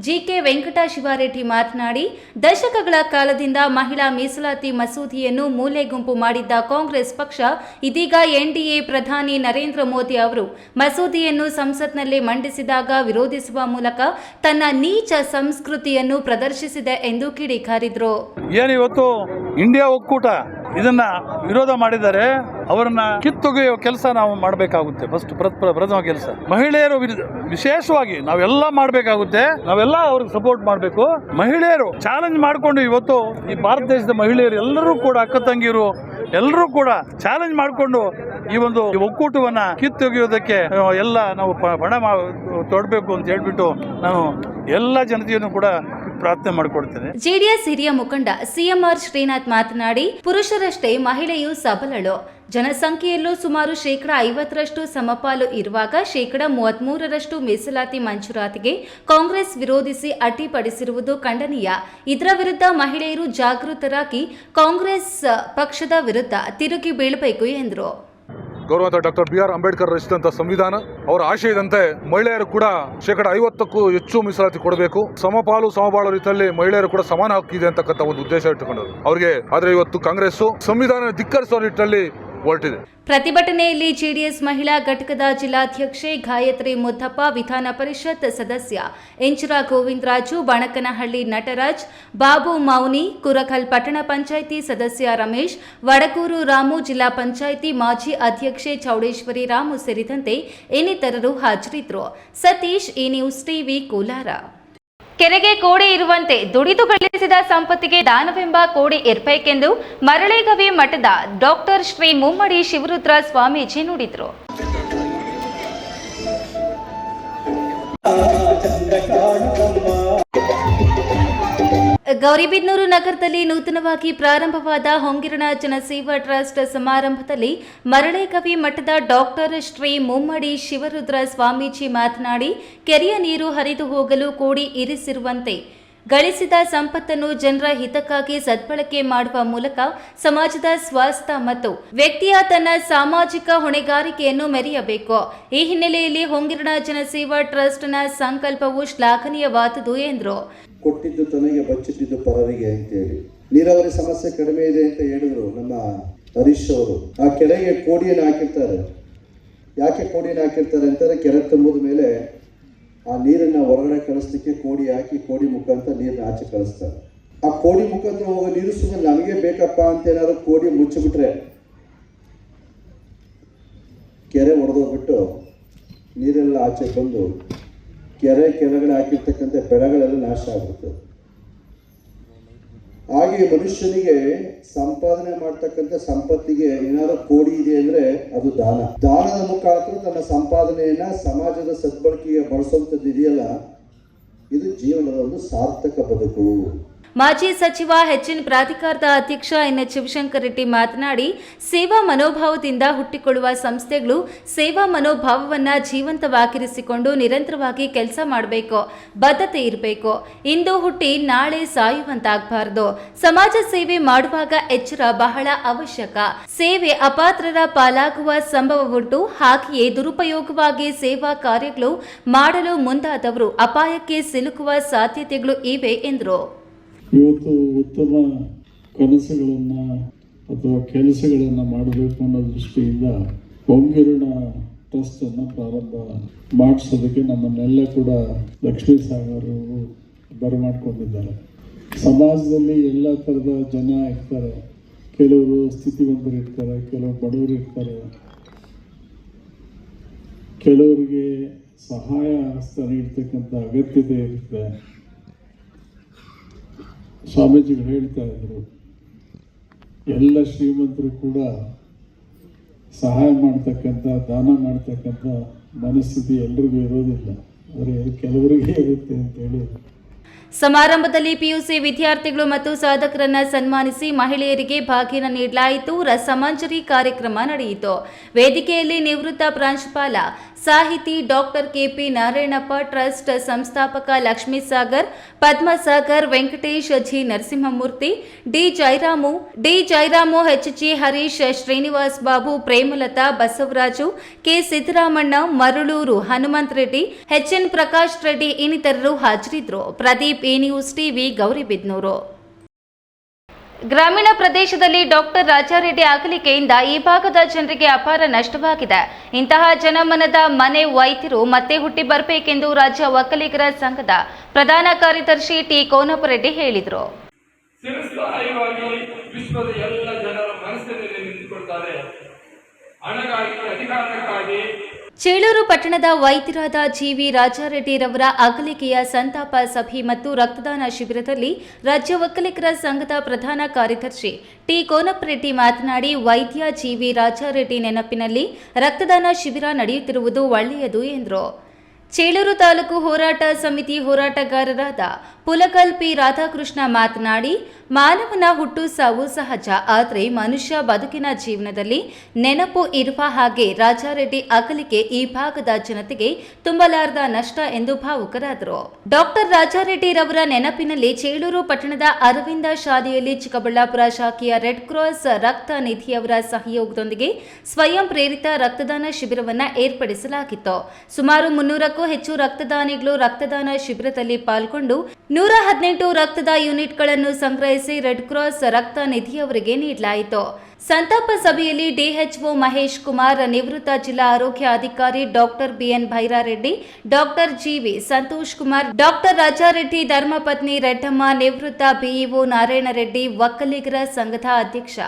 ಜಿಕೆ ವೆಂಕಟಶಿವಾರೆಡ್ಡಿ ಮಾತನಾಡಿ, ದಶಕಗಳ ಕಾಲದಿಂದ ಮಹಿಳಾ ಮೀಸಲಾತಿ ಮಸೂದೆಯನ್ನು ಮೂಲೆ ಗುಂಪು ಮಾಡಿದ್ದ ಕಾಂಗ್ರೆಸ್ ಪಕ್ಷ ಇದೀಗ ಎನ್ಡಿಎ ಪ್ರಧಾನಿ ನರೇಂದ್ರ ಮೋದಿ ಅವರು ಮಸೂದೆಯನ್ನು ಸಂಸತ್ನಲ್ಲಿ ಮಂಡಿಸಿದಾಗ ವಿರೋಧಿಸುವ ಮೂಲಕ ತನ್ನ ನೀಚ ಸಂಸ್ಕೃತಿಯನ್ನು ಪ್ರದರ್ಶಿಸಿದೆ ಎಂದು ಕಿಡಿಕಾರಿದ್ರು. ಇವತ್ತು ಇಂಡಿಯಾ ಒಕ್ಕೂಟ ಇದನ್ನ ವಿರೋಧ ಮಾಡಿದರೆ ಅವರನ್ನ ಕಿತ್ತೊಗೆಯುವ ಕೆಲಸ ನಾವು ಮಾಡಬೇಕಾಗುತ್ತೆ. ಫಸ್ಟ್ ಪ್ರಥಮ ಕೆಲಸ ಮಹಿಳೆಯರು ವಿಶೇಷವಾಗಿ ನಾವೆಲ್ಲ ಮಾಡಬೇಕಾಗುತ್ತೆ. ನಾವೆಲ್ಲ ಅವ್ರಿಗೆ ಸಪೋರ್ಟ್ ಮಾಡಬೇಕು. ಮಹಿಳೆಯರು ಚಾಲೆಂಜ್ ಮಾಡಿಕೊಂಡು ಇವತ್ತು ಈ ಭಾರತ ದೇಶದ ಮಹಿಳೆಯರು ಎಲ್ಲರೂ ಕೂಡ ಅಕ್ಕ ತಂಗಿಯರು ಎಲ್ಲರೂ ಕೂಡ ಚಾಲೆಂಜ್ ಮಾಡಿಕೊಂಡು ಈ ಒಂದು ಒಕ್ಕೂಟವನ್ನ ಕಿತ್ತೊಗೆಯೋದಕ್ಕೆ ಎಲ್ಲ ನಾವು ಪಣ ತೊಡಬೇಕು ಅಂತ ಹೇಳ್ಬಿಟ್ಟು ನಾನು ಎಲ್ಲ ಜನತೆಯನ್ನು ಕೂಡ ಪ್ರಾರ್ಥನೆ ಮಾಡಿಕೊಡ್ತೇನೆ. ಜೆಡಿಎಸ್ ಹಿರಿಯ ಮುಖಂಡ ಸಿಎಂಆರ್ ಶ್ರೀನಾಥ್ ಮಾತನಾಡಿ, ಪುರುಷರಷ್ಟೇ ಮಹಿಳೆಯು ಸಬಲಳು. ಜನಸಂಖ್ಯೆಯಲ್ಲೂ ಸುಮಾರು 50% ಸಮಪಾಲು ಇರುವಾಗ 33% ಮೀಸಲಾತಿ ಮಂಜೂರಾತಿಗೆ ಕಾಂಗ್ರೆಸ್ ವಿರೋಧಿಸಿ ಅಡ್ಡಿಪಡಿಸಿರುವುದು ಖಂಡನೀಯ. ಇದರ ವಿರುದ್ಧ ಮಹಿಳೆಯರು ಜಾಗೃತರಾಗಿ ಕಾಂಗ್ರೆಸ್ ಪಕ್ಷದ ವಿರುದ್ಧ ತಿರುಗಿ ಬೀಳಬೇಕು ಎಂದರು. ಗೌರವಾದ ಡಾಕ್ಟರ್ BR ಅಂಬೇಡ್ಕರ್ ರಚಿಸಿದಂಥ ಸಂವಿಧಾನ, ಅವರ ಆಶಯದಂತೆ ಮಹಿಳೆಯರು ಕೂಡ 50%ಕ್ಕೂ ಹೆಚ್ಚು ಮೀಸಲಾತಿ ಕೊಡಬೇಕು, ಸಮಪಾಲು ಸಮಬಾಳು ರೀತಿಯಲ್ಲಿ ಮಹಿಳೆಯರು ಕೂಡ ಸಮಾನ ಹಕ್ಕಿದೆ ಅಂತಕ್ಕಂಥ ಒಂದು ಉದ್ದೇಶ ಇಟ್ಟುಕೊಂಡರು ಅವರಿಗೆ. ಆದರೆ ಇವತ್ತು ಕಾಂಗ್ರೆಸ್ ಸಂವಿಧಾನ ಧಿಕ್ಕರಿಸುವ ನಿಟ್ಟಿನಲ್ಲಿ ಹೊರಟಿದೆ. ಪ್ರತಿಭಟನೆಯಲ್ಲಿ ಜೆಡಿಎಸ್ ಮಹಿಳಾ ಘಟಕದ ಜಿಲ್ಲಾಧ್ಯಕ್ಷೆ ಗಾಯತ್ರಿ ಮುದ್ದಪ್ಪ, ವಿಧಾನ ಪರಿಷತ್ ಸದಸ್ಯ ಇಂಚರ ಗೋವಿಂದರಾಜು, ಬಣಕನಹಳ್ಳಿ ನಟರಾಜ್, ಬಾಬು ಮೌನಿ, ಕುರಕಲ್ ಪಟ್ಟಣ ಪಂಚಾಯಿತಿ ಸದಸ್ಯ ರಮೇಶ್, ವಡಗೂರು ರಾಮು, ಜಿಲ್ಲಾ ಪಂಚಾಯಿತಿ ಮಾಜಿ ಅಧ್ಯಕ್ಷೆ ಚೌಡೇಶ್ವರಿ ರಾಮು ಸೇರಿದಂತೆ ಇನ್ನಿತರರು ಹಾಜರಿದ್ದರು. ಸತೀಶ್, ಈ ನ್ಯೂಸ್ ಟಿವಿ, ಕೋಲಾರ. ಕೆರೆಗೆ ಕೋಡಿ ಇರುವಂತೆ ದುಡಿದು ಗಳಿಸಿದ ಸಂಪತ್ತಿಗೆ ದಾನವೆಂಬ ಕೋಡಿ ಇರಬೇಕೆಂದು ಮರಳೇಗವಿ ಮಠದ ಡಾಕ್ಟರ್ ಶ್ರೀ ಮುಮ್ಮಡಿ ಶಿವರುದ್ರ ಸ್ವಾಮೀಜಿ ನುಡಿದರು. ಗೌರಿಬಿದನೂರು ನಗರದಲ್ಲಿ ನೂತನವಾಗಿ ಪ್ರಾರಂಭವಾದ ಹೊಂಗಿರಣ ಜನಸೇವಾ ಟ್ರಸ್ಟ್ ಸಮಾರಂಭದಲ್ಲಿ ಮರಳೇಗವಿ ಮಠದ ಡಾಕ್ಟರ್ ಶ್ರೀ ಮುಮ್ಮಡಿ ಶಿವರುದ್ರ ಸ್ವಾಮೀಜಿ ಮಾತನಾಡಿ, ಕೆರೆಯ ನೀರು ಹರಿದು ಹೋಗಲು ಕೋಡಿ ಇರಿಸಿರುವಂತೆ ಗಳಿಸಿದ ಸಂಪತ್ತನ್ನು ಜನರ ಹಿತಕ್ಕಾಗಿ ಸದ್ಬಳಕೆ ಮಾಡುವ ಮೂಲಕ ಸಮಾಜದ ಸ್ವಾಸ್ಥ್ಯ ಮತ್ತು ವ್ಯಕ್ತಿಯ ತನ್ನ ಸಾಮಾಜಿಕ ಹೊಣೆಗಾರಿಕೆಯನ್ನು ಮೆರೆಯಬೇಕು. ಈ ಹಿನ್ನೆಲೆಯಲ್ಲಿ ಹೊಂಗಿರಣ ಜನಸೇವಾ ಟ್ರಸ್ಟ್ನ ಸಂಕಲ್ಪವು ಶ್ಲಾಘನೀಯವಾದುದು ಎಂದರು. ಕೊಟ್ಟಿದ್ದು ತನಗೆ ಬಚ್ಚಿಟ್ಟಿದ್ದು ಪರರಿಗೆ ಅಂತೇಳಿ ನೀರಾವರಿ ಸಮಸ್ಯೆ ಕಡಿಮೆ ಇದೆ ಅಂತ ಹೇಳಿದ್ರು ನಮ್ಮ ಹರೀಶ್ ಅವರು. ಆ ಕೆರೆಗೆ ಕೋಡಿಯನ್ನು ಹಾಕಿರ್ತಾರೆ. ಯಾಕೆ ಕೋಡಿಯನ್ನು ಹಾಕಿರ್ತಾರೆ ಅಂತಾರೆ, ಕೆರೆ ತುಂಬಿದ ಮೇಲೆ ಆ ನೀರನ್ನು ಹೊರಗಡೆ ಕಳಿಸ್ಲಿಕ್ಕೆ ಕೋಡಿ ಹಾಕಿ ಕೋಡಿ ಮುಖಾಂತರ ನೀರನ್ನ ಆಚೆ ಕಳಿಸ್ತಾರೆ. ಆ ಕೋಡಿ ಮುಖಾಂತರ ಹೋಗೋ ನೀರು ಸುಮ್ಮನೆ ನಮಗೆ ಬೇಕಪ್ಪ ಅಂತ ಏನಾದ್ರು ಕೋಡಿ ಮುಚ್ಚಿಬಿಟ್ರೆ ಕೆರೆ ಒಡೆದೋಗ್ಬಿಟ್ಟು ನೀರೆಲ್ಲ ಆಚೆ ಬಂದು ಕೆರೆ ಕೆಳಗಡೆ ಹಾಕಿರ್ತಕ್ಕಂಥ ಬೆಳೆಗಳೆಲ್ಲ ನಾಶ ಆಗುತ್ತೆ. ಹಾಗೆ ಮನುಷ್ಯನಿಗೆ ಸಂಪಾದನೆ ಮಾಡ್ತಕ್ಕಂಥ ಸಂಪತ್ತಿಗೆ ಏನಾದ್ರು ಕೋಡಿ ಇದೆ ಅಂದ್ರೆ ಅದು ದಾನ. ದಾನದ ಮುಖಾಂತರ ತನ್ನ ಸಂಪಾದನೆಯನ್ನ ಸಮಾಜದ ಸದ್ಬಳಕೆಗೆ ಬಳಸುವಂಥದ್ದು ಇದೆಯಲ್ಲ, ಇದು ಜೀವನದ ಒಂದು ಸಾರ್ಥಕ ಬದುಕು. ಮಾಜಿ ಸಚಿವ ಎಚ್ಎನ್ ಪ್ರಾಧಿಕಾರದ ಅಧ್ಯಕ್ಷ NH ಶಿವಶಂಕರ್ ರೆಡ್ಡಿ ಮಾತನಾಡಿ, ಸೇವಾ ಮನೋಭಾವದಿಂದ ಹುಟ್ಟಿಕೊಳ್ಳುವ ಸಂಸ್ಥೆಗಳು ಸೇವಾ ಮನೋಭಾವವನ್ನು ಜೀವಂತವಾಗಿರಿಸಿಕೊಂಡು ನಿರಂತರವಾಗಿ ಕೆಲಸ ಮಾಡಬೇಕು, ಬದ್ಧತೆ ಇರಬೇಕು. ಇಂದು ಹುಟ್ಟಿ ನಾಳೆ ಸಾಯುವಂತಾಗಬಾರದು. ಸಮಾಜ ಸೇವೆ ಮಾಡುವಾಗ ಎಚ್ಚರ ಬಹಳ ಅವಶ್ಯಕ. ಸೇವೆ ಅಪಾತ್ರರ ಪಾಲಾಗುವ ಸಂಭವವುಂಟು. ಹಾಗೆಯೇ ದುರುಪಯೋಗವಾಗಿ ಸೇವಾ ಕಾರ್ಯಗಳು ಮಾಡಲು ಮುಂದಾದವರು ಅಪಾಯಕ್ಕೆ ಸಿಲುಕುವ ಸಾಧ್ಯತೆಗಳು ಇವೆ ಎಂದರು. ಇವತ್ತು ಉತ್ತಮ ಕನಸುಗಳನ್ನು ಅಥವಾ ಕೆಲಸಗಳನ್ನು ಮಾಡಬೇಕು ಅನ್ನೋ ದೃಷ್ಟಿಯಿಂದ ಹೊಂಗಿರಣ ಟ್ರಸ್ಟನ್ನು ಪ್ರಾರಂಭ ಮಾಡಿಸೋದಕ್ಕೆ ನಮ್ಮನ್ನೆಲ್ಲ ಕೂಡ ಲಕ್ಷ್ಮೀ ಸಾಗರ್ ಬರಮಾಡ್ಕೊಂಡಿದ್ದಾರೆ. ಸಮಾಜದಲ್ಲಿ ಎಲ್ಲ ಥರದ ಜನ ಇರ್ತಾರೆ. ಕೆಲವರು ಸ್ಥಿತಿವಂತರು ಇರ್ತಾರೆ, ಕೆಲವರು ಬಡವರು ಇರ್ತಾರೆ, ಕೆಲವರಿಗೆ ಸಹಾಯ ಹಸ್ತ ನೀಡ್ತಕ್ಕಂಥ ಅಗತ್ಯತೆ ಇರುತ್ತೆ. ಸ್ವಾಮೀಜಿಗಳು ಹೇಳ್ತಾ ಇದ್ರು, ಎಲ್ಲ ಶ್ರೀಮಂತರು ಕೂಡ ಸಹಾಯ ಮಾಡ್ತಕ್ಕಂಥ ದಾನ ಮಾಡ್ತಕ್ಕಂಥ ಮನಸ್ಥಿತಿ ಎಲ್ರಿಗೂ ಇರೋದಿಲ್ಲ, ಆದರೆ ಕೆಲವರಿಗೆ ಇರುತ್ತೆ ಅಂತ ಹೇಳಿ. ಸಮಾರಂಭದಲ್ಲಿ PUC ವಿದ್ಯಾರ್ಥಿಗಳು ಮತ್ತು ಸಾಧಕರನ್ನ ಸನ್ಮಾನಿಸಿ ಮಹಿಳೆಯರಿಗೆ ಭಾಗ್ಯನ ನೀಡಲಾಯಿತು. ರಸಮಂಜರಿ ಕಾರ್ಯಕ್ರಮ ನಡೆಯಿತು. ವೇದಿಕೆಯಲ್ಲಿ ನಿವೃತ್ತ ಪ್ರಾಂಶುಪಾಲ ಸಾಹಿತಿ ಡಾಕ್ಟರ್ KP ನಾರಾಯಣಪ್ಪ, ಟ್ರಸ್ಟ್ ಸಂಸ್ಥಾಪಕ Lakshmi Sagar, Padmasagar, Venkatesh, G Narasimhamurthy, D Jairam, HG Harish, Srinivas Babu, Premalatha, Basavaraju, K Siddaramanna, Maraluru Hanumantha Reddy, HN Prakash Reddy ಇನ್ನಿತರರು ಹಾಜರಿದ್ದರು. ಪ್ರದೀಪ್, ಈ ನ್ಯೂಸ್ ಟಿವಿ, ಗೌರಿಬಿದನೂರು. ಗ್ರಾಮೀಣ ಪ್ರದೇಶದಲ್ಲಿ ಡಾಕ್ಟರ್ ರಾಜಾರೆಡ್ಡಿ ಅಗಲಿಕೆಯಿಂದ ಈ ಭಾಗದ ಜನರಿಗೆ ಅಪಾರ ನಷ್ಟವಾಗಿದೆ. ಇಂತಹ ಜನಮನದ ಮನೆ ವೈದ್ಯರು ಮತ್ತೆ ಹುಟ್ಟಿ ಬರಬೇಕೆಂದು ರಾಜ್ಯ ಒಕ್ಕಲಿಗರ ಸಂಘದ ಪ್ರಧಾನ ಕಾರ್ಯದರ್ಶಿ ಟಿ ಕೋನಪ್ಪರೆಡ್ಡಿ ಹೇಳಿದರು. ವಿಶ್ವದ ಎಲ್ಲ ಜನರ ಮನಸ್ಸಿನಲ್ಲಿ ನಿಂತುಕೊಳ್ತಾರೆ. ಹಣಕ್ಕಾಗಿ, ಅಧಿಕಾರಕ್ಕಾಗಿ. ಚೇಳೂರು ಪಟ್ಟಣದ ವೈದ್ಯರಾದ GV ರಾಜಾರೆಡ್ಡಿರವರ ಅಗಲಿಕೆಯ ಸಂತಾಪ ಸಭೆ ಮತ್ತು ರಕ್ತದಾನ ಶಿಬಿರದಲ್ಲಿ ರಾಜ್ಯ ಒಕ್ಕಲಿಗರ ಸಂಘದ ಪ್ರಧಾನ ಕಾರ್ಯದರ್ಶಿ ಟಿ ಕೋನಪ್ಪರೆಡ್ಡಿ ಮಾತನಾಡಿ, ವೈದ್ಯ GV ರಾಜಾರೆಡ್ಡಿ ನೆನಪಿನಲ್ಲಿ ರಕ್ತದಾನ ಶಿಬಿರ ನಡೆಯುತ್ತಿರುವುದು ಒಳ್ಳೆಯದು ಎಂದರು. ಚೇಳೂರು ತಾಲೂಕು ಹೋರಾಟ ಸಮಿತಿ ಹೋರಾಟಗಾರರಾದ ಪುಲಕಲ್ P ರಾಧಾಕೃಷ್ಣ ಮಾತನಾಡಿ, ಮಾನವನ ಹುಟ್ಟು ಸಾವು ಸಹಜ, ಆದರೆ ಮನುಷ್ಯ ಬದುಕಿನ ಜೀವನದಲ್ಲಿ ನೆನಪು ಇರುವ ಹಾಗೆ ರಾಜಾರೆಡ್ಡಿ ಅಗಲಿಕೆ ಈ ಭಾಗದ ಜನತೆಗೆ ತುಂಬಲಾರದ ನಷ್ಟ ಎಂದು ಭಾವುಕರಾದರು. ಡಾಕ್ಟರ್ ರಾಜಾರೆಡ್ಡಿರವರ ನೆನಪಿನಲ್ಲಿ ಚೇಳೂರು ಪಟ್ಟಣದ ಅರವಿಂದ ಶಾಲೆಯಲ್ಲಿ ಚಿಕ್ಕಬಳ್ಳಾಪುರ ಶಾಖೆಯ ರೆಡ್ ಕ್ರಾಸ್ ರಕ್ತ ನಿಧಿಯವರ ಸಹಯೋಗದೊಂದಿಗೆ ಸ್ವಯಂ ಪ್ರೇರಿತ ರಕ್ತದಾನ ಶಿಬಿರವನ್ನು ಏರ್ಪಡಿಸಲಾಗಿತ್ತು. ಸುಮಾರು 300ಕ್ಕೂ ಹೆಚ್ಚು ರಕ್ತದಾನಿಗಳು ರಕ್ತದಾನ ಶಿಬಿರದಲ್ಲಿ ಪಾಲ್ಗೊಂಡು 118 ರಕ್ತದ ಯೂನಿಟ್ಗಳನ್ನು ಸಂಗ್ರಹಿಸಿ ರೆಡ್ ಕ್ರಾಸ್ ರಕ್ತ ನಿಧಿಯವರಿಗೆ ನೀಡಲಾಯಿತು. ಸಂತಾಪ ಸಭೆಯಲ್ಲಿ ಡಿಎಚ್ಒ ಮಹೇಶ್ ಕುಮಾರ್, ನಿವೃತ್ತ ಜಿಲ್ಲಾ ಆರೋಗ್ಯ ಅಧಿಕಾರಿ doctor BN Bhairareddy, doctor GV Santosh Kumar, doctor Rajareddy ಧರ್ಮಪತ್ನಿ ರೆಡ್ಡಮ್ಮ, ನಿವೃತ್ತ ಬಿಇಒ ನಾರಾಯಣರೆಡ್ಡಿ, ಒಕ್ಕಲಿಗರ ಸಂಘದ ಅಧ್ಯಕ್ಷ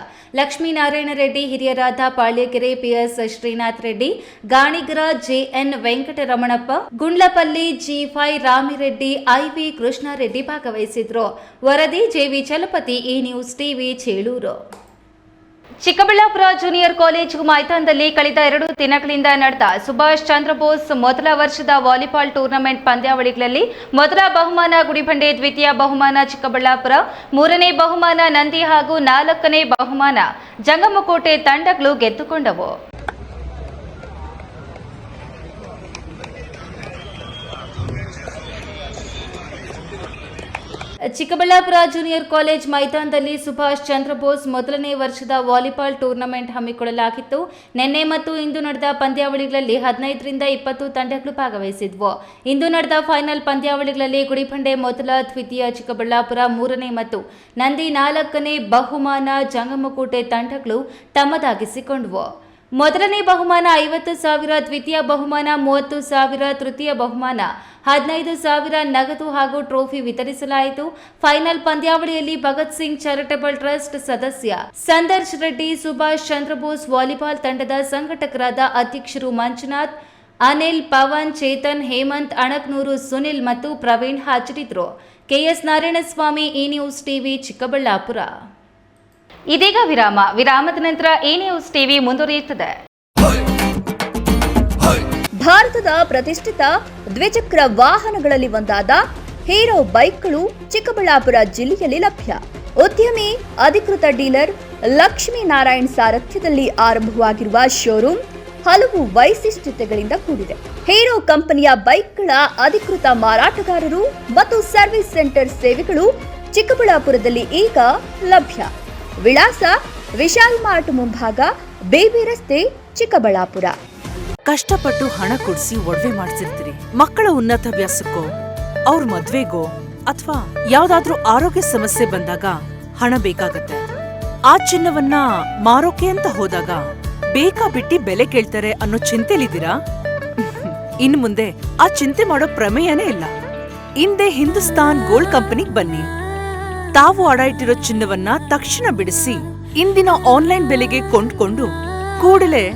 ಲಕ್ಷ್ಮೀನಾರಾಯಣ ರೆಡ್ಡಿ, ಹಿರಿಯರಾದ ಪಾಳ್ಯಗೆರೆ ಪಿಎಸ್ ಶ್ರೀನಾಥ್ ರೆಡ್ಡಿ, ಗಾಣಿಗರ ಜೆಎನ್ ವೆಂಕಟರಮಣಪ್ಪ, ಗುಂಡ್ಲಪಲ್ಲಿ ಜಿ5 ರಾಮಿರೆಡ್ಡಿ, ಐವಿ ಕೃಷ್ಣಾರೆಡ್ಡಿ ಭಾಗವಹಿಸಿದ್ರು. ವರದಿ ಜೆವಿ ಚಲಪತಿ, ಈ news TV, Cheluru. Chikkaballapura junior college ಮೈದಾನದಲ್ಲಿ ಕಳೆದ 2 ದಿನಗಳಿಂದ ನಡೆದ ಸುಭಾಷ್ ಚಂದ್ರ ಬೋಸ್ ಮೊದಲ ವರ್ಷದ ವಾಲಿಬಾಲ್ ಟೂರ್ನಮೆಂಟ್ ಪಂದ್ಯಾವಳಿಗಳಲ್ಲಿ ಮೊದಲ ಬಹುಮಾನ ಗುಡಿಬಂಡೆ, ದ್ವಿತೀಯ ಬಹುಮಾನ ಚಿಕ್ಕಬಳ್ಳಾಪುರ, 3ನೇ ಬಹುಮಾನ ನಂದಿ ಹಾಗೂ 4ನೇ ಬಹುಮಾನ ಜಂಗಮಕೋಟೆ ತಂಡಗಳು ಗೆದ್ದುಕೊಂಡವು. ಚಿಕ್ಕಬಳ್ಳಾಪುರ ಜೂನಿಯರ್ ಕಾಲೇಜ್ ಮೈದಾನದಲ್ಲಿ ಸುಭಾಷ್ ಚಂದ್ರ ಬೋಸ್ ಮೊದಲನೇ ವರ್ಷದ ವಾಲಿಬಾಲ್ ಟೂರ್ನಮೆಂಟ್ ಹಮ್ಮಿಕೊಳ್ಳಲಾಗಿತ್ತು. ನಿನ್ನೆ ಮತ್ತು ಇಂದು ನಡೆದ ಪಂದ್ಯಾವಳಿಗಳಲ್ಲಿ 15ರಿಂದ 20 ತಂಡಗಳು ಭಾಗವಹಿಸಿದ್ವು. ಇಂದು ನಡೆದ ಫೈನಲ್ ಪಂದ್ಯಾವಳಿಗಳಲ್ಲಿ ಗುಡಿಬಂಡೆ ಮೊದಲ, ದ್ವಿತೀಯ ಚಿಕ್ಕಬಳ್ಳಾಪುರ 3ನೇ ಮತ್ತು ನಂದಿ 4ನೇ ಬಹುಮಾನ ಜಂಗಮಕೋಟೆ ತಂಡಗಳು ತಮ್ಮದಾಗಿಸಿಕೊಂಡವು. ಮೊದಲನೇ ಬಹುಮಾನ 50,000, ದ್ವಿತೀಯ ಬಹುಮಾನ 30,000, ತೃತೀಯ ಬಹುಮಾನ 15,000 ನಗದು ಹಾಗೂ ಟ್ರೋಫಿ ವಿತರಿಸಲಾಯಿತು. ಫೈನಲ್ ಪಂದ್ಯಾವಳಿಯಲ್ಲಿ ಭಗತ್ ಸಿಂಗ್ ಚಾರಿಟಬಲ್ ಟ್ರಸ್ಟ್ ಸದಸ್ಯ ಸಂದರ್ಶ್ ರೆಡ್ಡಿ, ಸುಭಾಷ್ ಚಂದ್ರ ಬೋಸ್ ವಾಲಿಬಾಲ್ ತಂಡದ ಸಂಘಟಕರಾದ ಅಧ್ಯಕ್ಷರು ಮಂಜುನಾಥ್, ಅನಿಲ್, ಪವನ್, ಚೇತನ್, ಹೇಮಂತ್, ಅಣಕ್ನೂರು, ಸುನಿಲ್ ಮತ್ತು ಪ್ರವೀಣ್ ಹಾಜರಿದ್ದರು. ಕೆಎಸ್ ನಾರಾಯಣಸ್ವಾಮಿ, ಈ ನ್ಯೂಸ್ ಟಿವಿ, ಚಿಕ್ಕಬಳ್ಳಾಪುರ. ಇದೀಗ ವಿರಾಮದ ನಂತರ ಈ ನ್ಯೂಸ್ ಟಿವಿ ಮುಂದುವರಿಯುತ್ತದೆ. ಭಾರತದ ಪ್ರತಿಷ್ಠಿತ ದ್ವಿಚಕ್ರ ವಾಹನಗಳಲ್ಲಿ ಒಂದಾದ ಹೀರೋ ಬೈಕ್ಗಳು ಚಿಕ್ಕಬಳ್ಳಾಪುರ ಜಿಲ್ಲೆಯಲ್ಲಿ ಲಭ್ಯ. ಉದ್ಯಮಿ ಅಧಿಕೃತ ಡೀಲರ್ ಲಕ್ಷ್ಮೀನಾರಾಯಣ್ ಸಾರಥ್ಯದಲ್ಲಿ ಆರಂಭವಾಗಿರುವ ಶೋರೂಮ್ ಹಲವು ವೈಶಿಷ್ಟ್ಯತೆಗಳಿಂದ ಕೂಡಿದೆ. ಹೀರೋ ಕಂಪನಿಯ ಬೈಕ್ಗಳ ಅಧಿಕೃತ ಮಾರಾಟಗಾರರು ಮತ್ತು ಸರ್ವಿಸ್ ಸೆಂಟರ್ ಸೇವೆಗಳು ಚಿಕ್ಕಬಳ್ಳಾಪುರದಲ್ಲಿ ಈಗ ಲಭ್ಯ. ವಿಳಾಸ: ವಿಶಾಲ್ ಮಾರ್ಟ್ ಮುಂಭಾಗ, ಬೇಬಿ ರಸ್ತೆ, ಚಿಕ್ಕಬಳ್ಳಾಪುರ. ಕಷ್ಟಪಟ್ಟು ಹಣ ಕೊಡಿಸಿ ಒಡವೆ ಮಾಡಿಸಿರ್ತೀರಿ. ಮಕ್ಕಳ ಉನ್ನತ ವ್ಯಾಸಕ್ಕೋ, ಅವ್ರ ಮದ್ವೆಗೋ ಅಥವಾ ಯಾವ್ದಾದ್ರೂ ಆರೋಗ್ಯ ಸಮಸ್ಯೆ ಬಂದಾಗ ಹಣ ಬೇಕಾಗತ್ತೆ. ಆ ಚಿನ್ನವನ್ನ ಮಾರೋಕೆ ಅಂತ ಹೋದಾಗ ಬೇಕಾಬಿಟ್ಟಿ ಬೆಲೆ ಕೇಳ್ತಾರೆ ಅನ್ನೋ ಚಿಂತೆಲಿದ್ದೀರಾ? ಇನ್ನು ಮುಂದೆ ಆ ಚಿಂತೆ ಮಾಡೋ ಪ್ರಮೇಯನೇ ಇಲ್ಲ. ಹಿಂದೆ ಹಿಂದೂಸ್ತಾನ್ ಗೋಲ್ಡ್ ಕಂಪನಿಗೆ ಬನ್ನಿ. ತಾವು ಅಡ ಇಟ್ಟಿರೋ ಚಿನ್ನವನ್ನ ತಕ್ಷಣ ಬಿಡಿಸಿ ಇಂದಿನ ಆನ್ಲೈನ್ ಬೆಲೆಗೆ ಕೊಂಡ್ಕೊಂಡು ಕೂಡಲೇ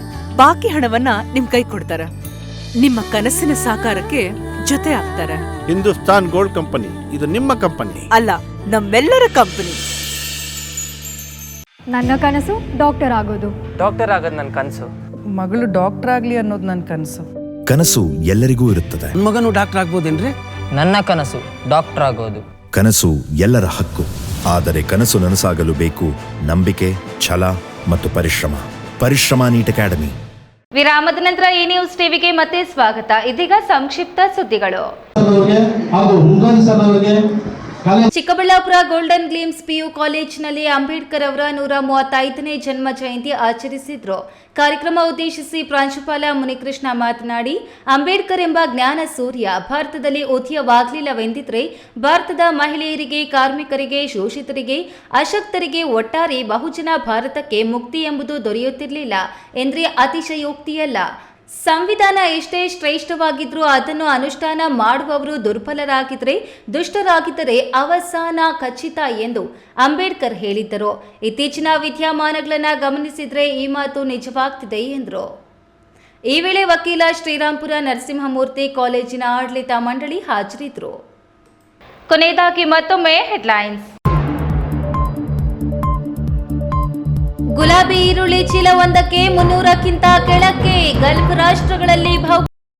ಬಾಕಿ ಹಣವನ್ನ ನಿಮ್ ಕೈ ಕೊಡ್ತಾರ. ನಿಮ್ಮ ಕನಸಿನ ಸಾಕಾರಕ್ಕೆ ಜೊತೆ ಆಗ್ತಾರೆ. ಹಿಂದೂಸ್ತಾನ್ ಗೋಲ್ಡ್ ಕಂಪನಿ, ಇದು ನಿಮ್ಮ ಕಂಪನಿ ಅಲ್ಲ, ನಮ್ಮೆಲ್ಲರ ಕಂಪನಿ. ನನ್ನ ಕನಸು ಡಾಕ್ಟರ್ ಆಗೋದು. ಡಾಕ್ಟರ್ ಆಗೋದು ನನ್ನ ಕನಸು. ಮಗಳು ಡಾಕ್ಟರ್ ಆಗ್ಲಿ ಅನ್ನೋದು ನನ್ನ ಕನಸು. ಕನಸು ಎಲ್ಲರಿಗೂ ಇರುತ್ತದೆ. ಮಗನು ಡಾಕ್ಟರ್ ಆಗ್ಬೋದೇನ್ರಿ? ನನ್ನ ಕನಸು ಡಾಕ್ಟರ್ ಆಗೋದು. ಕನಸು ಎಲ್ಲರ ಹಕ್ಕು. ಆದರೆ ಕನಸು ನನಸಾಗಲು ಬೇಕು ನಂಬಿಕೆ, ಛಲ ಮತ್ತು ಪರಿಶ್ರಮ. Neat academy. ವಿರಾಮದ ನಂತರ ಈ ನ್ಯೂಸ್ ಟಿವಿಗೆ ಮತ್ತೆ ಸ್ವಾಗತ. ಇದೀಗ ಸಂಕ್ಷಿಪ್ತ ಸುದ್ದಿಗಳು. ಚಿಕ್ಕಬಳ್ಳಾಪುರ ಗೋಲ್ಡನ್ ಗ್ಲಿಮ್ಸ್ ಪಿಯು ಕಾಲೇಜಿನಲ್ಲಿ ಅಂಬೇಡ್ಕರ್ ಅವರ 135ನೇ ಜನ್ಮ ಜಯಂತಿ ಆಚರಿಸಿದ್ರು. ಕಾರ್ಯಕ್ರಮ ಉದ್ದೇಶಿಸಿ ಪ್ರಾಂಶುಪಾಲ ಮುನಿಕೃಷ್ಣ ಮಾತನಾಡಿ, ಅಂಬೇಡ್ಕರ್ ಎಂಬ ಜ್ಞಾನ ಸೂರ್ಯ ಭಾರತದಲ್ಲಿ ಉದಯವಾಗಲಿಲ್ಲವೆಂದಿದ್ರೆ ಭಾರತದ ಮಹಿಳೆಯರಿಗೆ, ಕಾರ್ಮಿಕರಿಗೆ, ಶೋಷಿತರಿಗೆ, ಅಶಕ್ತರಿಗೆ, ಒಟ್ಟಾರೆ ಬಹುಜನ ಭಾರತಕ್ಕೆ ಮುಕ್ತಿ ಎಂಬುದು ದೊರೆಯುತ್ತಿರಲಿಲ್ಲ ಎಂದ್ರೆ ಅತಿಶಯೋಕ್ತಿಯಲ್ಲ. ಸಂವಿಧಾನ ಎಷ್ಟೇ ಶ್ರೇಷ್ಠವಾಗಿದ್ರೂ ಅದನ್ನು ಅನುಷ್ಠಾನ ಮಾಡುವವರು ದುರ್ಬಲರಾಗಿದ್ದರೆ, ದುಷ್ಟರಾಗಿದ್ದರೆ ಅವಸಾನ ಖಚಿತ ಎಂದು ಅಂಬೇಡ್ಕರ್ ಹೇಳಿದ್ದರು. ಇತ್ತೀಚಿನ ವಿದ್ಯಮಾನಗಳನ್ನು ಗಮನಿಸಿದರೆ ಈ ಮಾತು ನಿಜವಾಗ್ತಿದೆ ಎಂದರು. ಈ ವೇಳೆ ವಕೀಲ ಶ್ರೀರಾಂಪುರ ನರಸಿಂಹಮೂರ್ತಿ, ಕಾಲೇಜಿನ ಆಡಳಿತ ಮಂಡಳಿ ಹಾಜರಿದ್ದರು. ಕೊನೆಯದಾಗಿ ಮತ್ತೊಮ್ಮೆ ಹೆಡ್ಲೈನ್ಸ್. ಗುಲಾಬಿ ಈರುಳ್ಳಿ ಚೀಲ ಒಂದಕ್ಕೆ 300ಕ್ಕಿಂತ ಕೆಳಕ್ಕೆ. ಗಲ್ಫ್ ರಾಷ್ಟ್ರಗಳಲ್ಲಿ